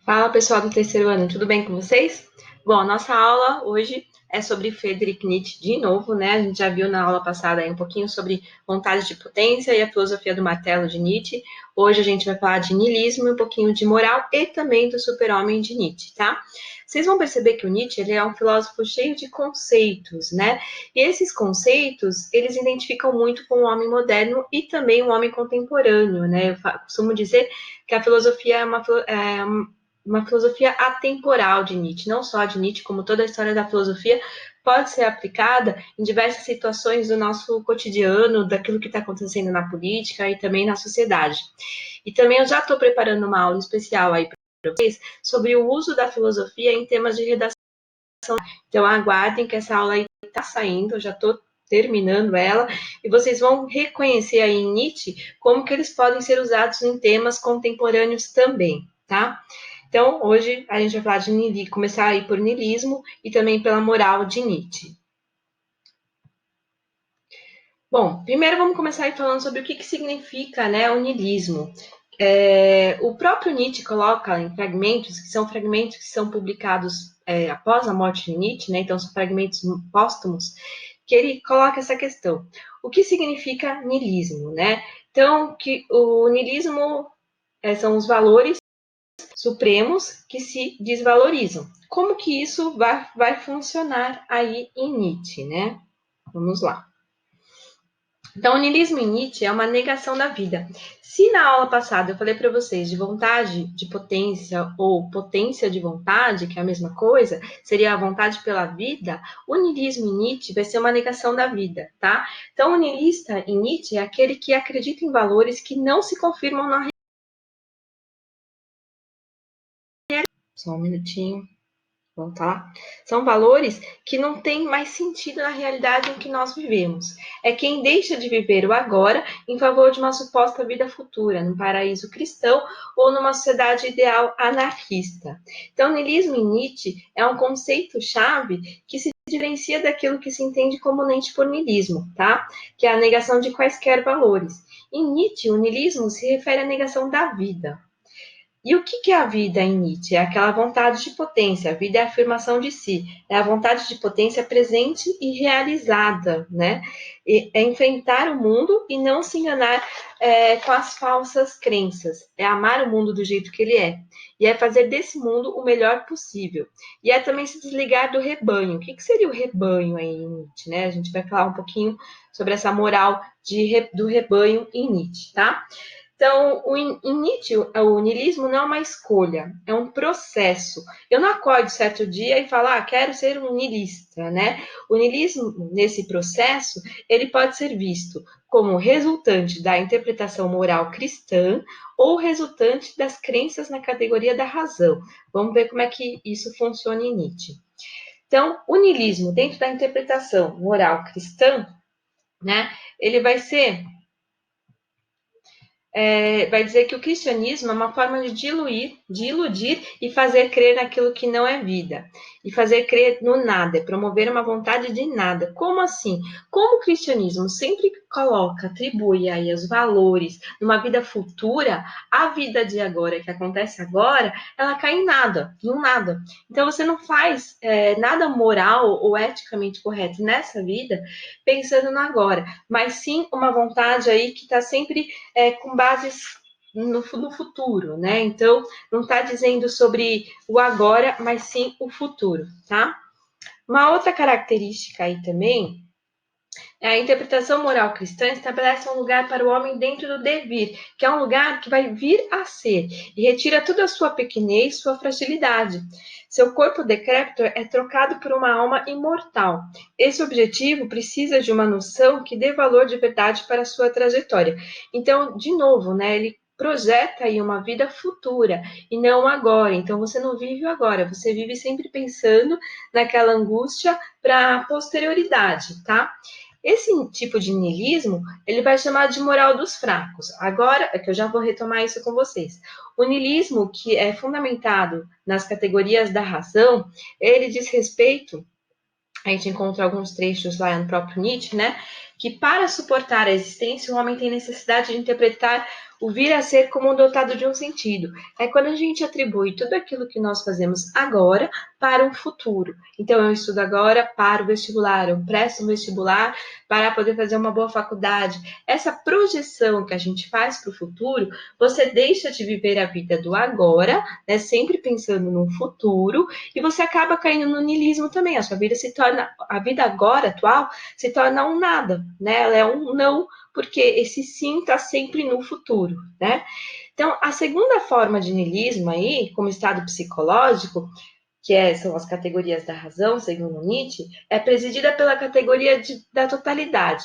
Fala pessoal do terceiro ano, tudo bem com vocês? Bom, a nossa aula hoje é sobre Friedrich Nietzsche de novo, né? A gente já viu na aula passada aí um pouquinho sobre vontade de potência e a filosofia do martelo de Nietzsche. Hoje a gente vai falar de niilismo, um pouquinho de moral e também do super-homem de Nietzsche, tá? Vocês vão perceber que o Nietzsche ele é um filósofo cheio de conceitos, né? E esses conceitos, eles identificam muito com o homem moderno e também o homem contemporâneo, né? Eu costumo dizer que a filosofia uma filosofia atemporal de Nietzsche, não só de Nietzsche, como toda a história da filosofia, pode ser aplicada em diversas situações do nosso cotidiano, daquilo que está acontecendo na política e também na sociedade. E também eu já estou preparando uma aula especial aí para vocês sobre o uso da filosofia em temas de redação. Então aguardem que essa aula aí está saindo, eu já estou terminando ela, e vocês vão reconhecer aí em Nietzsche como que eles podem ser usados em temas contemporâneos também, tá? Então, hoje a gente vai falar de niilismo, começar aí por niilismo e também pela moral de Nietzsche. Bom, primeiro vamos começar aí falando sobre o que significa, né, o niilismo. O próprio Nietzsche coloca em fragmentos, que são publicados após a morte de Nietzsche, né, então são fragmentos póstumos, que ele coloca essa questão. O que significa niilismo, né? Então, que o niilismo são os valores supremos que se desvalorizam. Como que isso vai funcionar aí em Nietzsche, né? Vamos lá. Então, o niilismo em Nietzsche é uma negação da vida. Se na aula passada eu falei para vocês de vontade de potência ou potência de vontade, que é a mesma coisa, seria a vontade pela vida, o niilismo em Nietzsche vai ser uma negação da vida, tá? Então, o niilista em Nietzsche é aquele que acredita em valores que não se confirmam na realidade. Só um minutinho. Voltar lá. São valores que não têm mais sentido na realidade em que nós vivemos. É quem deixa de viver o agora em favor de uma suposta vida futura, num paraíso cristão ou numa sociedade ideal anarquista. Então, o niilismo em Nietzsche é um conceito-chave que se diferencia daquilo que se entende comumente por niilismo, tá? Que é a negação de quaisquer valores. Em Nietzsche, o niilismo se refere à negação da vida. E o que é a vida em Nietzsche? É aquela vontade de potência. A vida é a afirmação de si. É a vontade de potência presente e realizada, né? É enfrentar o mundo e não se enganar com as falsas crenças. É amar o mundo do jeito que ele é. E é fazer desse mundo o melhor possível. E é também se desligar do rebanho. O que seria o rebanho aí em Nietzsche, né? A gente vai falar um pouquinho sobre essa moral do rebanho em Nietzsche, tá? Então, em Nietzsche, o niilismo não é uma escolha, é um processo. Eu não acordo certo dia e falo, quero ser um niilista, né? O niilismo, nesse processo, ele pode ser visto como resultante da interpretação moral cristã ou resultante das crenças na categoria da razão. Vamos ver como é que isso funciona em Nietzsche. Então, o niilismo, dentro da interpretação moral cristã, né, ele vai dizer que o cristianismo é uma forma de iludir e fazer crer naquilo que não é vida. E fazer crer no nada, é promover uma vontade de nada. Como assim? Como o cristianismo sempre coloca, atribui aí os valores numa vida futura, a vida de agora, que acontece agora, ela cai em nada, no nada. Então você não faz nada moral ou eticamente correto nessa vida pensando no agora, mas sim uma vontade aí que está sempre com bases no futuro, né? Então, não está dizendo sobre o agora, mas sim o futuro, tá? Uma outra característica aí também é a interpretação moral cristã estabelece um lugar para o homem dentro do devir, que é um lugar que vai vir a ser, e retira toda a sua pequenez, sua fragilidade. Seu corpo decrépito é trocado por uma alma imortal. Esse objetivo precisa de uma noção que dê valor de verdade para a sua trajetória. Então, de novo, né, ele projeta aí uma vida futura e não agora. Então, você não vive o agora, você vive sempre pensando naquela angústia para a posterioridade, tá? Esse tipo de niilismo, ele vai chamar de moral dos fracos. Agora, é que eu já vou retomar isso com vocês. O niilismo, que é fundamentado nas categorias da razão, ele diz respeito, a gente encontra alguns trechos lá no próprio Nietzsche, né? que para suportar a existência, o homem tem necessidade de interpretar o vir a ser como um dotado de um sentido. É quando a gente atribui tudo aquilo que nós fazemos agora para um futuro. Então, eu estudo agora para o vestibular, eu presto um vestibular para poder fazer uma boa faculdade. Essa projeção que a gente faz para o futuro, você deixa de viver a vida do agora, né, sempre pensando no futuro, e você acaba caindo no niilismo também. A sua vida se torna, a vida agora, atual, se torna um nada, né? Ela é um não, porque esse sim está sempre no futuro, né? Então, a segunda forma de niilismo aí, como estado psicológico, são as categorias da razão, segundo Nietzsche, é presidida pela categoria da totalidade.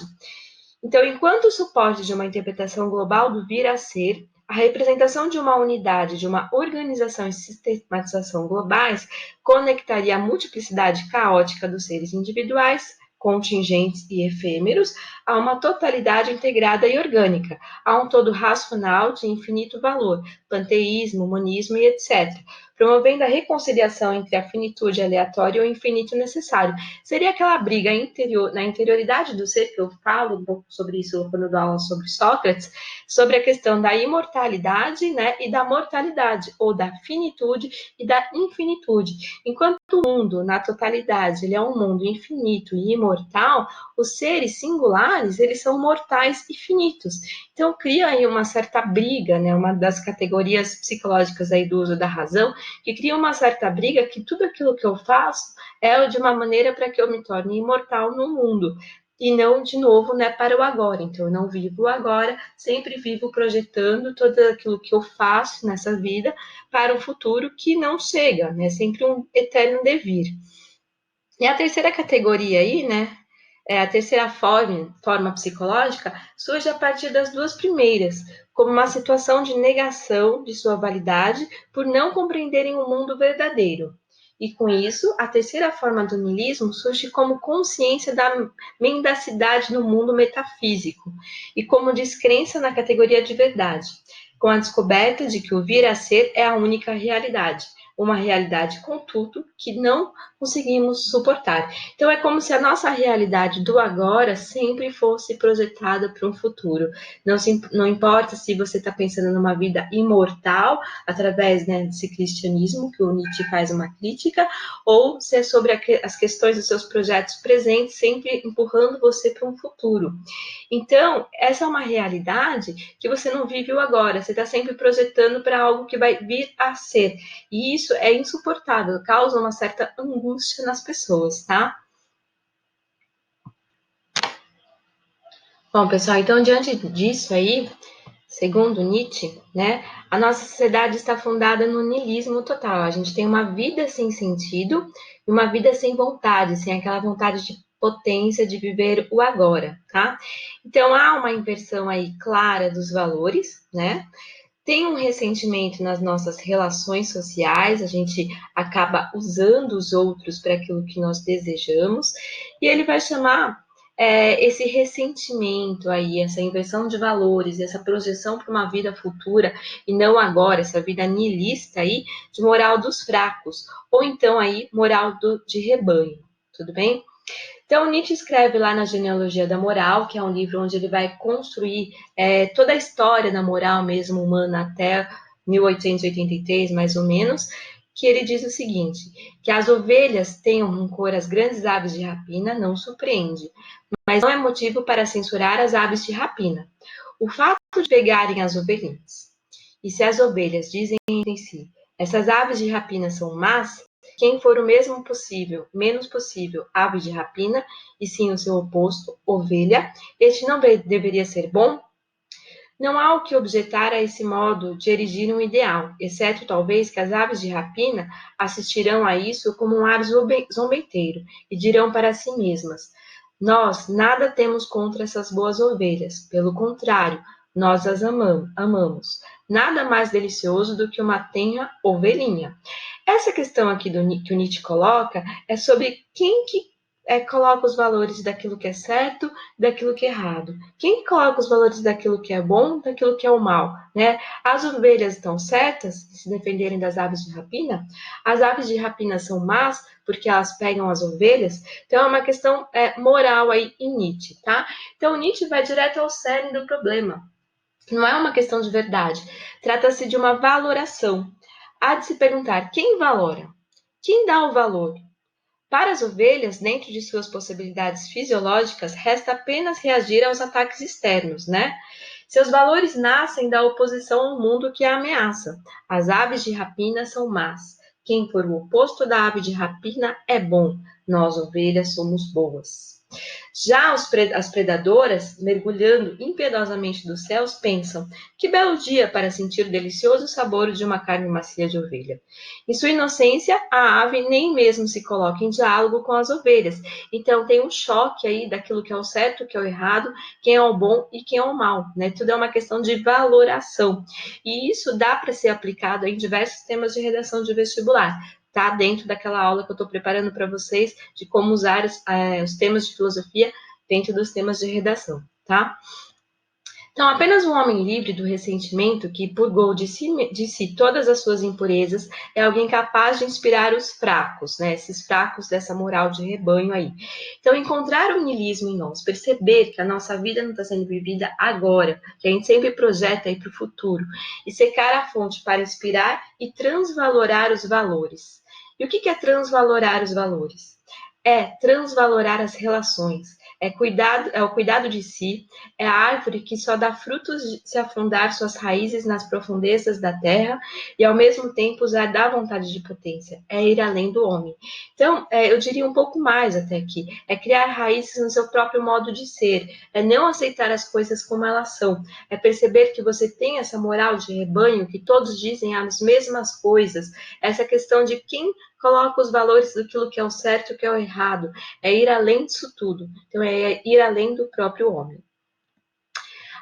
Então, enquanto o suporte de uma interpretação global do vir a ser, a representação de uma unidade, de uma organização e sistematização globais conectaria a multiplicidade caótica dos seres individuais, contingentes e efêmeros, a uma totalidade integrada e orgânica, a um todo racional de infinito valor, panteísmo, monismo e etc., promovendo a reconciliação entre a finitude aleatória e o infinito necessário. Seria aquela briga interior, na interioridade do ser, que eu falo um pouco sobre isso quando eu dou aula sobre Sócrates, sobre a questão da imortalidade, né, e da mortalidade, ou da finitude e da infinitude. Enquanto o mundo, na totalidade, ele é um mundo infinito e imortal, os seres singulares, eles são mortais e finitos. Então, cria aí uma certa briga, né, uma das categorias psicológicas aí do uso da razão, que cria uma certa briga que tudo aquilo que eu faço é de uma maneira para que eu me torne imortal no mundo, e não, de novo, né, para o agora. Então, eu não vivo o agora, sempre vivo projetando tudo aquilo que eu faço nessa vida para um futuro que não chega, né, sempre um eterno devir. E a terceira categoria aí, né, a terceira forma psicológica, surge a partir das duas primeiras, como uma situação de negação de sua validade por não compreenderem o mundo verdadeiro. E com isso, a terceira forma do niilismo surge como consciência da mendacidade no mundo metafísico e como descrença na categoria de verdade, com a descoberta de que o vir a ser é a única realidade, uma realidade, contudo, que não conseguimos suportar. Então, é como se a nossa realidade do agora sempre fosse projetada para um futuro. Não importa se você está pensando numa vida imortal, através, né, desse cristianismo, que o Nietzsche faz uma crítica, ou se é sobre as questões dos seus projetos presentes, sempre empurrando você para um futuro. Então, essa é uma realidade que você não vive o agora, você está sempre projetando para algo que vai vir a ser. E isso é insuportável, causa uma certa angústia nas pessoas, tá? Bom, pessoal, então, diante disso aí, segundo Nietzsche, né, a nossa sociedade está fundada no niilismo total. A gente tem uma vida sem sentido e uma vida sem vontade, sem aquela vontade de potência de viver o agora, tá? Então, há uma inversão aí clara dos valores, né? Tem um ressentimento nas nossas relações sociais, a gente acaba usando os outros para aquilo que nós desejamos, e ele vai chamar esse ressentimento aí, essa inversão de valores, essa projeção para uma vida futura e não agora, essa vida niilista aí, de moral dos fracos, ou então aí moral de rebanho, tudo bem? Então, Nietzsche escreve lá na Genealogia da Moral, que é um livro onde ele vai construir toda a história da moral mesmo humana até 1883, mais ou menos, que ele diz o seguinte, que as ovelhas tenham rancor às grandes aves de rapina não surpreende, mas não é motivo para censurar as aves de rapina. O fato de pegarem as ovelhinhas, e se as ovelhas dizem entre si, essas aves de rapina são más, quem for o mesmo possível, menos possível, ave de rapina, e sim o seu oposto, ovelha, este não deveria ser bom? Não há o que objetar a esse modo de erigir um ideal, exceto talvez que as aves de rapina assistirão a isso como um ar zombeteiro e dirão para si mesmas: nós nada temos contra essas boas ovelhas, pelo contrário, nós as amamos. Nada mais delicioso do que uma tenra ovelhinha. Essa questão aqui que o Nietzsche coloca é sobre quem que coloca os valores daquilo que é certo, daquilo que é errado? Quem coloca os valores daquilo que é bom, daquilo que é o mal, né? As ovelhas estão certas se defenderem das aves de rapina? As aves de rapina são más porque elas pegam as ovelhas? Então é uma questão moral aí em Nietzsche, tá? Então Nietzsche vai direto ao cerne do problema. Não é uma questão de verdade. Trata-se de uma valoração. Há de se perguntar quem valora? Quem dá o valor? Para as ovelhas, dentro de suas possibilidades fisiológicas, resta apenas reagir aos ataques externos, né? Seus valores nascem da oposição ao mundo que a ameaça. As aves de rapina são más. Quem for o oposto da ave de rapina é bom. Nós, ovelhas, somos boas. Já as predadoras, mergulhando impiedosamente dos céus, pensam: que belo dia para sentir o delicioso sabor de uma carne macia de ovelha. Em sua inocência, a ave nem mesmo se coloca em diálogo com as ovelhas. Então tem um choque aí daquilo que é o certo, o que é o errado, quem é o bom e quem é o mal, né? Tudo é uma questão de valoração. E isso dá para ser aplicado em diversos temas de redação de vestibular. Tá dentro daquela aula que eu estou preparando para vocês de como usar os temas de filosofia dentro dos temas de redação, tá? Então, apenas um homem livre do ressentimento, que purgou de si todas as suas impurezas, é alguém capaz de inspirar os fracos, né? Esses fracos dessa moral de rebanho aí. Então, encontrar o niilismo em nós, perceber que a nossa vida não está sendo vivida agora, que a gente sempre projeta aí para o futuro, e secar a fonte para inspirar e transvalorar os valores. E o que é transvalorar os valores? É transvalorar as relações, é o cuidado de si, é a árvore que só dá frutos se afundar suas raízes nas profundezas da terra e, ao mesmo tempo, usar da vontade de potência. É ir além do homem. Então, eu diria um pouco mais até aqui. É criar raízes no seu próprio modo de ser. É não aceitar as coisas como elas são. É perceber que você tem essa moral de rebanho, que todos dizem as mesmas coisas. Essa questão de quem coloca os valores daquilo que é o certo e o que é o errado. É ir além disso tudo. Então, é ir além do próprio homem.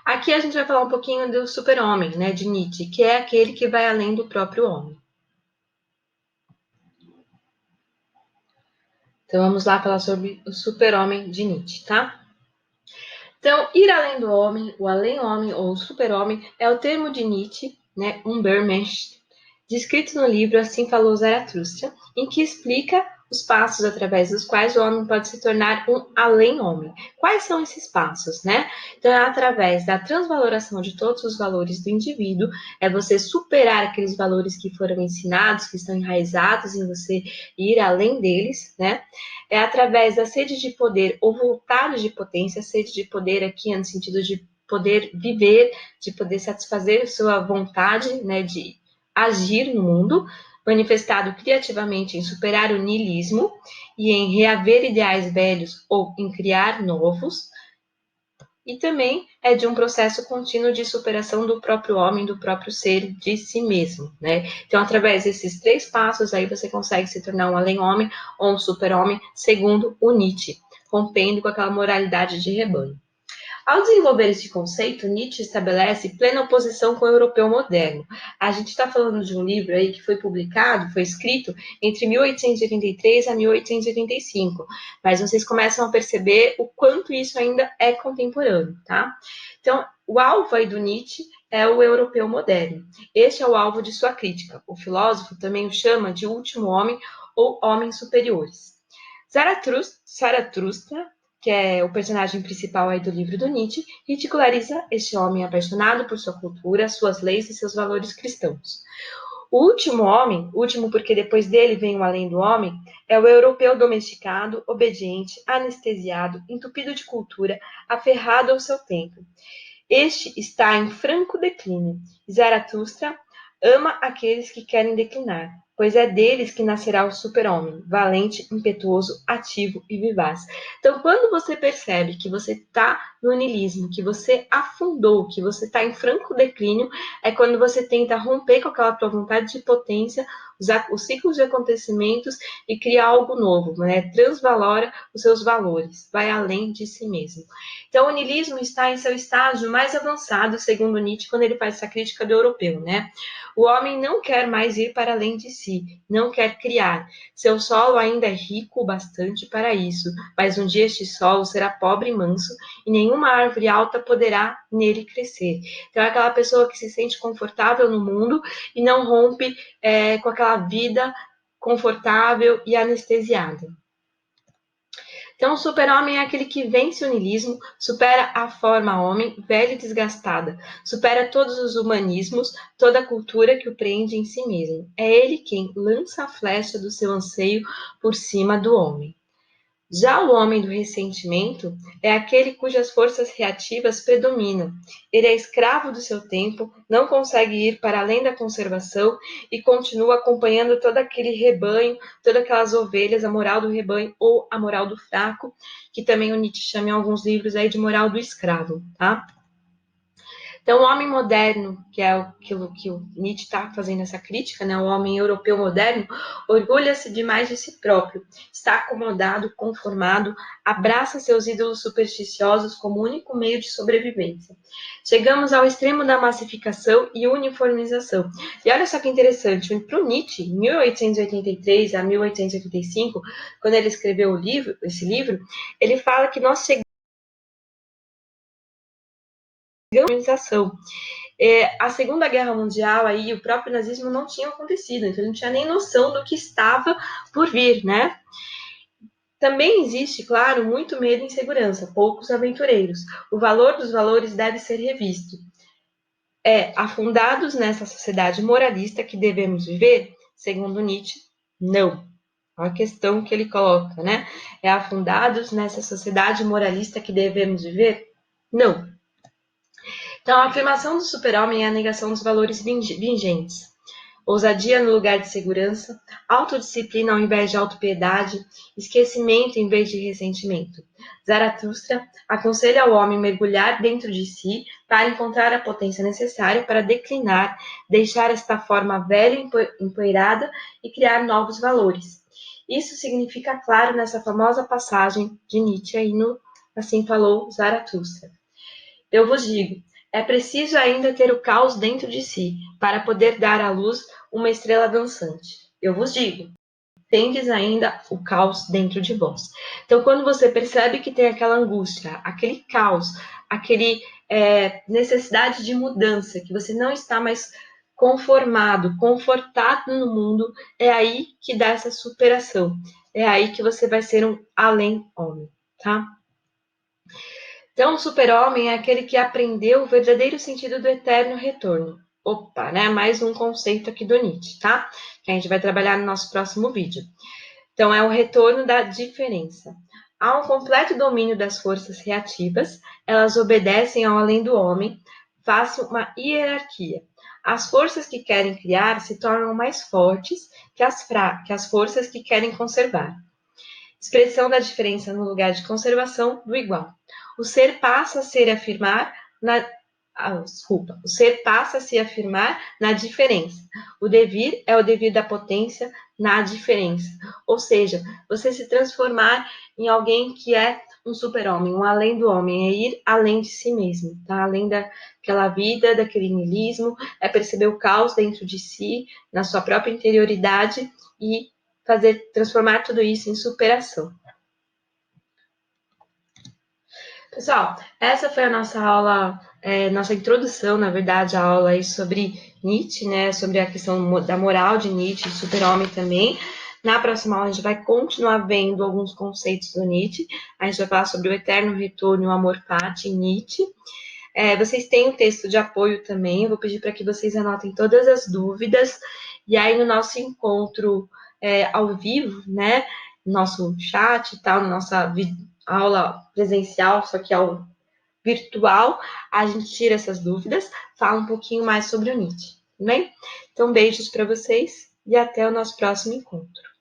Aqui a gente vai falar um pouquinho do super-homem, né, de Nietzsche, que é aquele que vai além do próprio homem. Então vamos lá falar sobre o super-homem de Nietzsche, tá? Então, ir além do homem, o além-homem ou o super-homem é o termo de Nietzsche, né, Übermensch, descrito no livro Assim Falou Zaratustra, em que explica os passos através dos quais o homem pode se tornar um além-homem. Quais são esses passos, né? Então, é através da transvaloração de todos os valores do indivíduo, é você superar aqueles valores que foram ensinados, que estão enraizados em você e ir além deles, né? É através da sede de poder ou vontade de potência, sede de poder aqui é no sentido de poder viver, de poder satisfazer sua vontade, né, de agir no mundo, manifestado criativamente em superar o niilismo e em reaver ideais velhos ou em criar novos, e também é de um processo contínuo de superação do próprio homem, do próprio ser, de si mesmo, né? Então, através desses 3 passos aí, você consegue se tornar um além-homem ou um super-homem, segundo o Nietzsche, rompendo com aquela moralidade de rebanho. Ao desenvolver este conceito, Nietzsche estabelece plena oposição com o europeu moderno. A gente está falando de um livro aí que foi publicado, foi escrito entre 1883 a 1885, mas vocês começam a perceber o quanto isso ainda é contemporâneo, tá? Então, o alvo aí do Nietzsche é o europeu moderno. Este é o alvo de sua crítica. O filósofo também o chama de último homem ou homens superiores. Zaratustra, que é o personagem principal aí do livro do Nietzsche, ridiculariza este homem apaixonado por sua cultura, suas leis e seus valores cristãos. O último homem, último porque depois dele vem o além do homem, é o europeu domesticado, obediente, anestesiado, entupido de cultura, aferrado ao seu tempo. Este está em franco declínio. Zaratustra ama aqueles que querem declinar, pois é deles que nascerá o super-homem, valente, impetuoso, ativo e vivaz. Então, quando você percebe que você está no niilismo, que você afundou, que você está em franco declínio, é quando você tenta romper com aquela tua vontade de potência, usar os ciclos de acontecimentos e criar algo novo, né? Transvalora os seus valores, vai além de si mesmo. Então, o niilismo está em seu estágio mais avançado, segundo Nietzsche, quando ele faz essa crítica do europeu, né? O homem não quer mais ir para além de si. si, não quer criar. Seu solo ainda é rico o bastante para isso, mas um dia este solo será pobre e manso, e nenhuma árvore alta poderá nele crescer. Então é aquela pessoa que se sente confortável no mundo e não rompe com aquela vida confortável e anestesiada. Então, o super-homem é aquele que vence o niilismo, supera a forma homem, velha e desgastada, supera todos os humanismos, toda a cultura que o prende em si mesmo. É ele quem lança a flecha do seu anseio por cima do homem. Já o homem do ressentimento é aquele cujas forças reativas predominam. Ele é escravo do seu tempo, não consegue ir para além da conservação e continua acompanhando todo aquele rebanho, todas aquelas ovelhas, a moral do rebanho ou a moral do fraco, que também o Nietzsche chama em alguns livros aí de moral do escravo, tá? Então, o homem moderno, que é aquilo que o Nietzsche está fazendo essa crítica, né? O homem europeu moderno, orgulha-se demais de si próprio, está acomodado, conformado, abraça seus ídolos supersticiosos como único meio de sobrevivência. Chegamos ao extremo da massificação e uniformização. E olha só que interessante, para o Nietzsche, em 1883 a 1885, quando ele escreveu esse livro, ele fala que nós chegamos organização. A Segunda Guerra Mundial aí, o próprio nazismo não tinha acontecido, então não tinha nem noção do que estava por vir, né? Também existe, claro, muito medo e insegurança, poucos aventureiros. O valor dos valores deve ser revisto. Afundados nessa sociedade moralista que devemos viver? Segundo Nietzsche, não. A questão que ele coloca, né? Afundados nessa sociedade moralista que devemos viver? Não. Então, a afirmação do super-homem é a negação dos valores vigentes. Ousadia no lugar de segurança, autodisciplina ao invés de autopiedade, esquecimento em vez de ressentimento. Zaratustra aconselha ao homem mergulhar dentro de si para encontrar a potência necessária para declinar, deixar esta forma velha e empoeirada e criar novos valores. Isso significa claro nessa famosa passagem de Nietzsche aí no Assim Falou Zaratustra. Eu vos digo, é preciso ainda ter o caos dentro de si, para poder dar à luz uma estrela dançante. Eu vos digo, tendes ainda o caos dentro de vós. Então, quando você percebe que tem aquela angústia, aquele caos, aquele necessidade de mudança, que você não está mais conformado, confortado no mundo, é aí que dá essa superação. É aí que você vai ser um além-homem, tá? Então, o super-homem é aquele que aprendeu o verdadeiro sentido do eterno retorno. Opa, né? Mais um conceito aqui do Nietzsche, tá? Que a gente vai trabalhar no nosso próximo vídeo. Então, é o retorno da diferença. Há um completo domínio das forças reativas, elas obedecem ao além do homem, faz uma hierarquia. As forças que querem criar se tornam mais fortes que as forças que querem conservar. Expressão da diferença no lugar de conservação do igual. O ser passa a se afirmar na o ser passa a se afirmar na diferença. O devir é o devir da potência na diferença. Ou seja, você se transformar em alguém que é um super-homem, um além do homem, é ir além de si mesmo, tá? Além daquela vida, daquele niilismo, é perceber o caos dentro de si, na sua própria interioridade e transformar tudo isso em superação. Pessoal, essa foi a nossa aula, nossa introdução, na verdade, à aula aí sobre Nietzsche, né? Sobre a questão da moral de Nietzsche, super-homem também. Na próxima aula, a gente vai continuar vendo alguns conceitos do Nietzsche. A gente vai falar sobre o eterno retorno, o amor pati, Nietzsche. Vocês têm um texto de apoio também. Eu vou pedir para que vocês anotem todas as dúvidas. E aí, no nosso encontro ao vivo, né? No nosso chat e tal, na nossa aula presencial, só que ao virtual, a gente tira essas dúvidas, fala um pouquinho mais sobre o Nietzsche, tudo bem? Então, beijos para vocês e até o nosso próximo encontro.